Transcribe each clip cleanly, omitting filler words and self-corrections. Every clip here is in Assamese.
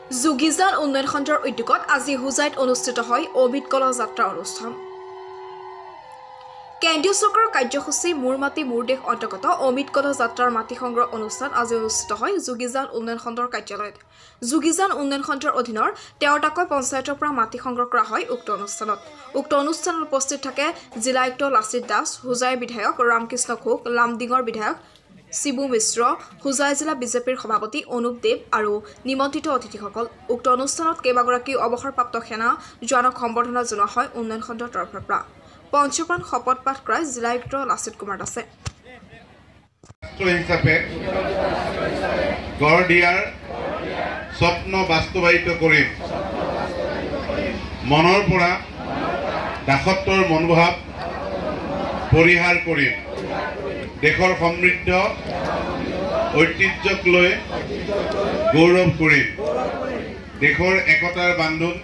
যোগীজান উন্নয়ন খণ্ডৰ উদ্যোগত আজি হুজাইত অনুষ্ঠিত হয় অমৃত কলহ যাত্ৰা অনুষ্ঠান। কেন্দ্ৰীয় চৰকাৰৰ কাৰ্যসূচী মোৰ মাটি মোৰ দেশ অন্তৰ্গত অমৃত কলহ যাত্ৰাৰ মাটি সংগ্ৰহ অনুষ্ঠান আজি অনুষ্ঠিত হয় যোগীজান উন্নয়ন খণ্ডৰ কাৰ্যালয়ত। যোগীজান উন্নয়ন খণ্ডৰ অধীনৰ 13টাকৈ পঞ্চায়তৰ পৰা মাটি সংগ্ৰহ কৰা হয় উক্ত অনুষ্ঠানত। উক্ত অনুষ্ঠানত উপস্থিত থাকে জিলা আয়ুক্ত লাচিত দাস, হুজাইৰ বিধায়ক ৰামকৃষ্ণ ঘোষ, লামডিঙৰ বিধায়ক শিবু মিশ্ৰ, হুজাই জিলা বিজেপিৰ সভাপতি অনুপ দেৱ আৰু নিমন্ত্ৰিত অতিথিসকল। উক্ত অনুষ্ঠানত কেইবাগৰাকী অৱসৰপ্ৰাপ্ত সেনা জোৱানক সম্বৰ্ধনা জনোৱা হয় উন্নয়ন খণ্ডৰ তৰফৰ পৰা। পঞ্চপ্ৰাণ শপত পাঠ কৰায় জিলা আয়ুক্ত লাচিত কুমাৰ দাসে। হিচাপে গঢ় দিয়াৰ স্বপ্ন বাস্তৱায়িত কৰিম। মনৰ পৰা দাসত্বৰ মনোভাৱ পৰিহাৰ কৰিম। দেশৰ সমৃদ্ধ ঐতিহ্যক লৈ গৌৰৱ কৰিম। দেশৰ একতাৰ বান্ধোন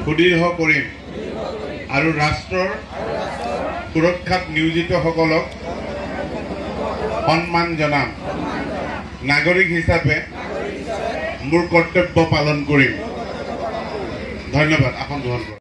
সুদৃঢ় কৰিম আৰু ৰাষ্ট্ৰৰ সুৰক্ষাত নিয়োজিতসকলক সন্মান জনাম। নাগৰিক হিচাপে মোৰ কৰ্তব্য পালন কৰিম। ধন্যবাদ। আসন গ্ৰহণ কৰক।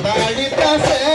Baita se